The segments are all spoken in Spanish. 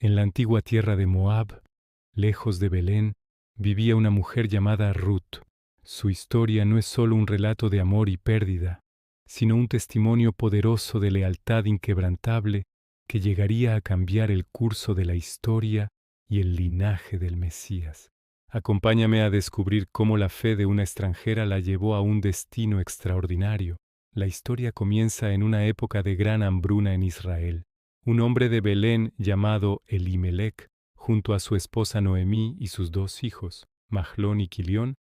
En la antigua tierra de Moab, lejos de Belén, vivía una mujer llamada Ruth. Su historia no es solo un relato de amor y pérdida, sino un testimonio poderoso de lealtad inquebrantable que llegaría a cambiar el curso de la historia y el linaje del Mesías. Acompáñame a descubrir cómo la fe de una extranjera la llevó a un destino extraordinario. La historia comienza en una época de gran hambruna en Israel. Un hombre de Belén llamado Elimelec, junto a su esposa Noemí y sus dos hijos, Mahlón y Quilión,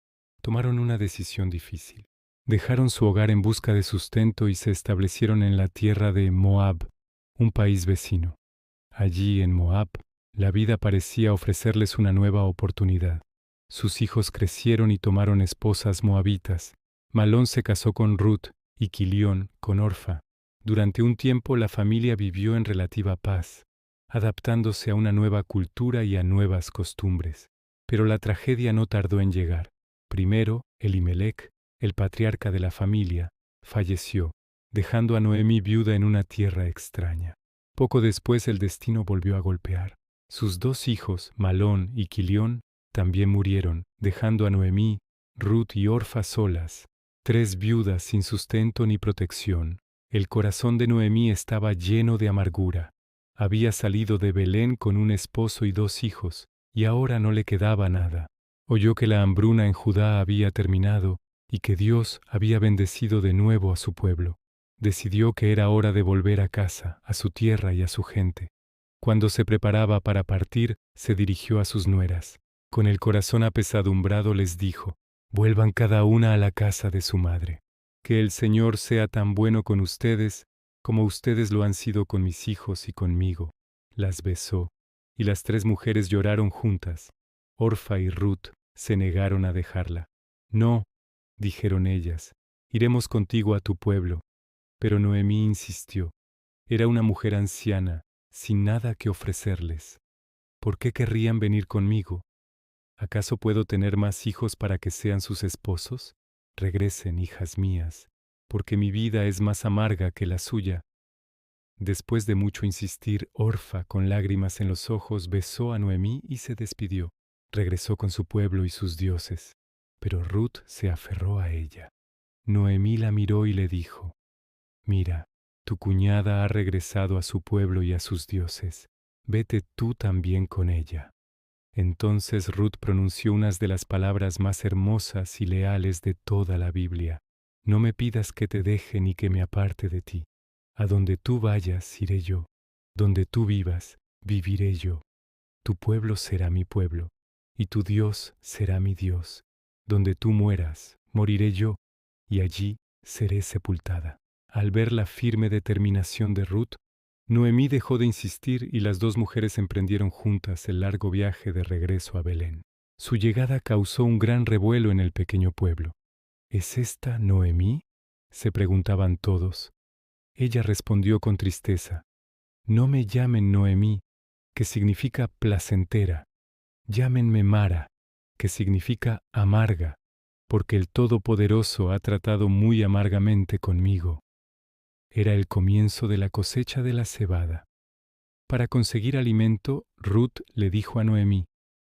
tomaron una decisión difícil. Dejaron su hogar en busca de sustento y se establecieron en la tierra de Moab, un país vecino. Allí, en Moab, la vida parecía ofrecerles una nueva oportunidad. Sus hijos crecieron y tomaron esposas moabitas. Malón se casó con Ruth y Quilión con Orfa. Durante un tiempo la familia vivió en relativa paz, adaptándose a una nueva cultura y a nuevas costumbres. Pero la tragedia no tardó en llegar. Primero, Elimelec, el patriarca de la familia, falleció, dejando a Noemí viuda en una tierra extraña. Poco después el destino volvió a golpear. Sus dos hijos, Malón y Quilión, también murieron, dejando a Noemí, Ruth y Orfa solas, tres viudas sin sustento ni protección. El corazón de Noemí estaba lleno de amargura. Había salido de Belén con un esposo y dos hijos, y ahora no le quedaba nada. Oyó que la hambruna en Judá había terminado y que Dios había bendecido de nuevo a su pueblo. Decidió que era hora de volver a casa, a su tierra y a su gente. Cuando se preparaba para partir, se dirigió a sus nueras. Con el corazón apesadumbrado les dijo: «Vuelvan cada una a la casa de su madre. Que el Señor sea tan bueno con ustedes como ustedes lo han sido con mis hijos y conmigo». Las besó, y las tres mujeres lloraron juntas. Orfa y Ruth se negaron a dejarla. «No», dijeron ellas, «iremos contigo a tu pueblo». Pero Noemí insistió. Era una mujer anciana, sin nada que ofrecerles. ¿Por qué querrían venir conmigo? ¿Acaso puedo tener más hijos para que sean sus esposos? Regresen, hijas mías, porque mi vida es más amarga que la suya. Después de mucho insistir, Orfa, con lágrimas en los ojos, besó a Noemí y se despidió. Regresó con su pueblo y sus dioses, pero Ruth se aferró a ella. Noemí la miró y le dijo: «Mira, tu cuñada ha regresado a su pueblo y a sus dioses. Vete tú también con ella». Entonces Ruth pronunció unas de las palabras más hermosas y leales de toda la Biblia: «No me pidas que te deje ni que me aparte de ti. A donde tú vayas, iré yo. Donde tú vivas, viviré yo. Tu pueblo será mi pueblo, y tu Dios será mi Dios. Donde tú mueras, moriré yo, y allí seré sepultada». Al ver la firme determinación de Ruth, Noemí dejó de insistir y las dos mujeres emprendieron juntas el largo viaje de regreso a Belén. Su llegada causó un gran revuelo en el pequeño pueblo. «¿Es esta Noemí?», se preguntaban todos. Ella respondió con tristeza: «No me llamen Noemí, que significa placentera. Llámenme Mara, que significa amarga, porque el Todopoderoso ha tratado muy amargamente conmigo». Era el comienzo de la cosecha de la cebada. Para conseguir alimento, Ruth le dijo a Noemí: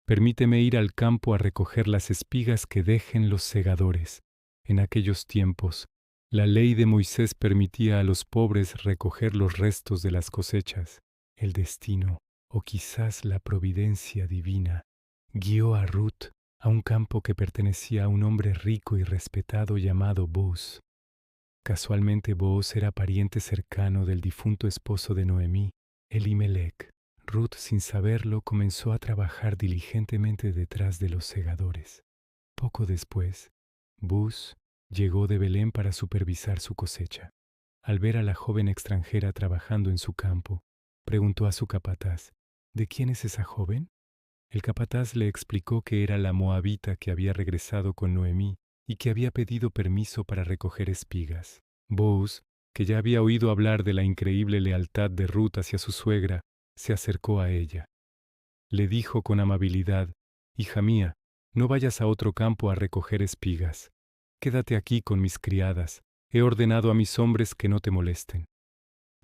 «Permíteme ir al campo a recoger las espigas que dejen los segadores». En aquellos tiempos, la ley de Moisés permitía a los pobres recoger los restos de las cosechas. El destino, o quizás la providencia divina, guió a Ruth a un campo que pertenecía a un hombre rico y respetado llamado Booz. Casualmente Booz era pariente cercano del difunto esposo de Noemí, Elimelec. Ruth, sin saberlo, comenzó a trabajar diligentemente detrás de los segadores. Poco después, Booz llegó de Belén para supervisar su cosecha. Al ver a la joven extranjera trabajando en su campo, preguntó a su capataz: «¿De quién es esa joven?». El capataz le explicó que era la moabita que había regresado con Noemí y que había pedido permiso para recoger espigas. Booz, que ya había oído hablar de la increíble lealtad de Ruth hacia su suegra, se acercó a ella. Le dijo con amabilidad: «Hija mía, no vayas a otro campo a recoger espigas. Quédate aquí con mis criadas. He ordenado a mis hombres que no te molesten.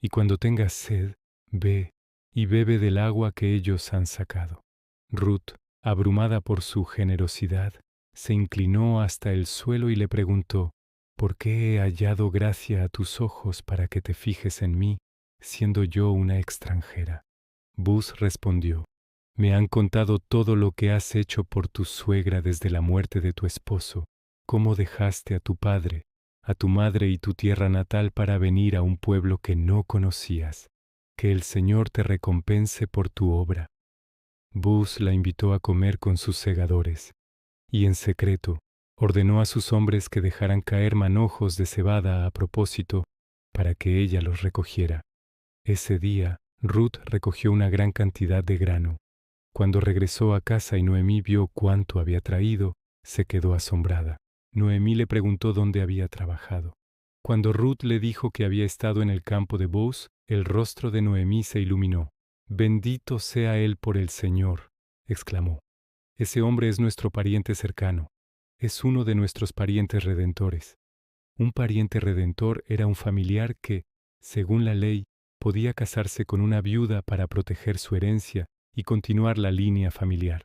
Y cuando tengas sed, ve y bebe del agua que ellos han sacado. Ruth, abrumada por su generosidad, se inclinó hasta el suelo y le preguntó, ¿por qué he hallado gracia a tus ojos para que te fijes en mí, siendo yo una extranjera? Buz respondió, me han contado todo lo que has hecho por tu suegra desde la muerte de tu esposo, cómo dejaste a tu padre, a tu madre y tu tierra natal para venir a un pueblo que no conocías. Que el Señor te recompense por tu obra. Buz la invitó a comer con sus segadores, y en secreto ordenó a sus hombres que dejaran caer manojos de cebada a propósito para que ella los recogiera. Ese día, Ruth recogió una gran cantidad de grano. Cuando regresó a casa y Noemí vio cuánto había traído, se quedó asombrada. Noemí le preguntó dónde había trabajado. Cuando Ruth le dijo que había estado en el campo de Booz, el rostro de Noemí se iluminó. «Bendito sea él por el Señor», exclamó. «Ese hombre es nuestro pariente cercano. Es uno de nuestros parientes redentores». Un pariente redentor era un familiar que, según la ley, podía casarse con una viuda para proteger su herencia y continuar la línea familiar.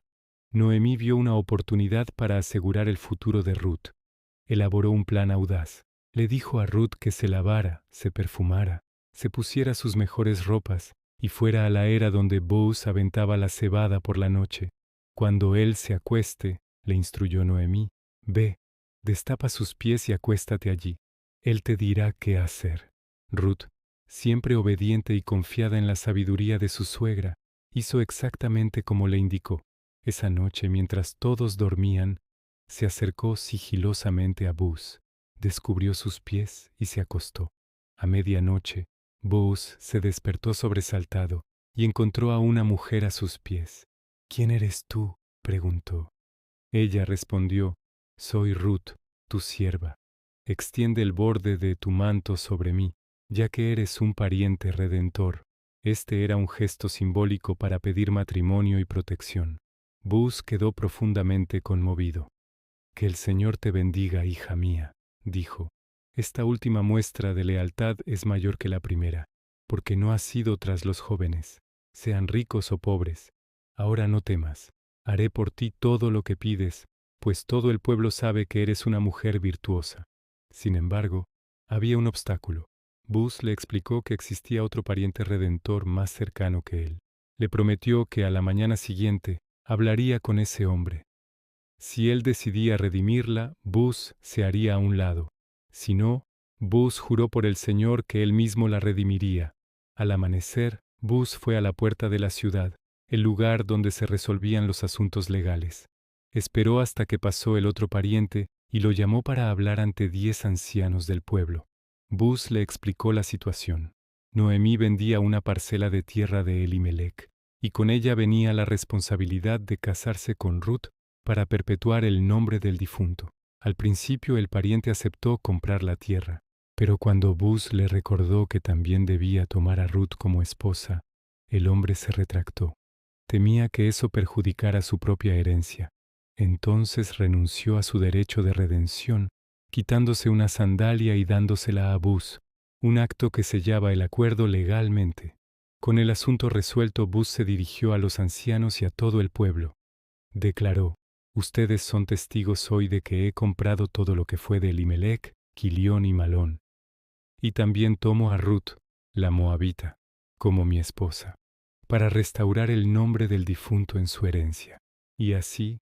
Noemí vio una oportunidad para asegurar el futuro de Ruth. Elaboró un plan audaz. Le dijo a Ruth que se lavara, se perfumara, se pusiera sus mejores ropas y fuera a la era donde Booz aventaba la cebada por la noche. Cuando él se acueste, le instruyó Noemí, ve, destapa sus pies y acuéstate allí. Él te dirá qué hacer. Ruth, siempre obediente y confiada en la sabiduría de su suegra, hizo exactamente como le indicó. Esa noche, mientras todos dormían, se acercó sigilosamente a Booz, descubrió sus pies y se acostó. A medianoche, Booz se despertó sobresaltado y encontró a una mujer a sus pies. «¿Quién eres tú?», preguntó. Ella respondió, «Soy Ruth, tu sierva. Extiende el borde de tu manto sobre mí, ya que eres un pariente redentor». Este era un gesto simbólico para pedir matrimonio y protección. Booz quedó profundamente conmovido. «Que el Señor te bendiga, hija mía», dijo. «Esta última muestra de lealtad es mayor que la primera, porque no has ido tras los jóvenes, sean ricos o pobres. Ahora no temas, haré por ti todo lo que pides, pues todo el pueblo sabe que eres una mujer virtuosa». Sin embargo, había un obstáculo. Booz le explicó que existía otro pariente redentor más cercano que él. Le prometió que a la mañana siguiente hablaría con ese hombre. Si él decidía redimirla, Booz se haría a un lado. Si no, Booz juró por el Señor que él mismo la redimiría. Al amanecer, Booz fue a la puerta de la ciudad, el lugar donde se resolvían los asuntos legales. Esperó hasta que pasó el otro pariente y lo llamó para hablar ante 10 ancianos del pueblo. Booz le explicó la situación. Noemí vendía una parcela de tierra de Elimelec, y con ella venía la responsabilidad de casarse con Ruth para perpetuar el nombre del difunto. Al principio el pariente aceptó comprar la tierra, pero cuando Booz le recordó que también debía tomar a Ruth como esposa, el hombre se retractó. Temía que eso perjudicara su propia herencia. Entonces renunció a su derecho de redención, quitándose una sandalia y dándosela a Booz, un acto que sellaba el acuerdo legalmente. Con el asunto resuelto, Booz se dirigió a los ancianos y a todo el pueblo. Declaró: «Ustedes son testigos hoy de que he comprado todo lo que fue de Elimelec, Quilión y Malón. Y también tomo a Ruth, la moabita, como mi esposa, para restaurar el nombre del difunto en su herencia». Y así,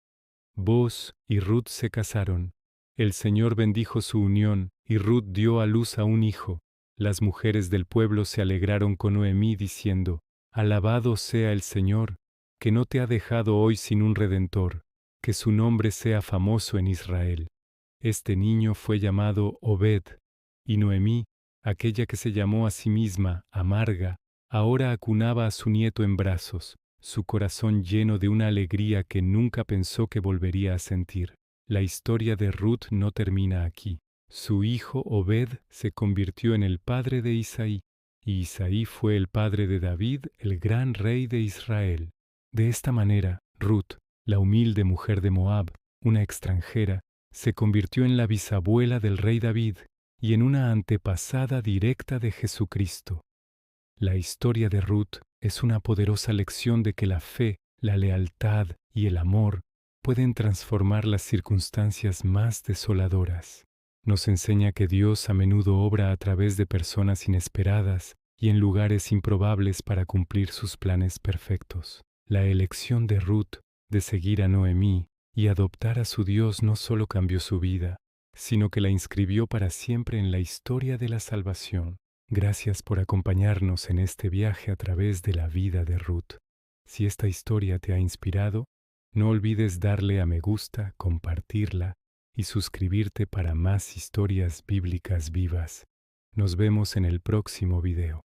Booz y Ruth se casaron. El Señor bendijo su unión y Ruth dio a luz a un hijo. Las mujeres del pueblo se alegraron con Noemí diciendo: «Alabado sea el Señor, que no te ha dejado hoy sin un redentor, que su nombre sea famoso en Israel». Este niño fue llamado Obed, y Noemí, aquella que se llamó a sí misma Amarga, ahora acunaba a su nieto en brazos, su corazón lleno de una alegría que nunca pensó que volvería a sentir. La historia de Ruth no termina aquí. Su hijo Obed se convirtió en el padre de Isaí, y Isaí fue el padre de David, el gran rey de Israel. De esta manera, Ruth, la humilde mujer de Moab, una extranjera, se convirtió en la bisabuela del rey David y en una antepasada directa de Jesucristo. La historia de Ruth es una poderosa lección de que la fe, la lealtad y el amor pueden transformar las circunstancias más desoladoras. Nos enseña que Dios a menudo obra a través de personas inesperadas y en lugares improbables para cumplir sus planes perfectos. La elección de Ruth de seguir a Noemí y adoptar a su Dios no solo cambió su vida, sino que la inscribió para siempre en la historia de la salvación. Gracias por acompañarnos en este viaje a través de la vida de Ruth. Si esta historia te ha inspirado, no olvides darle a me gusta, compartirla y suscribirte para más historias bíblicas vivas. Nos vemos en el próximo video.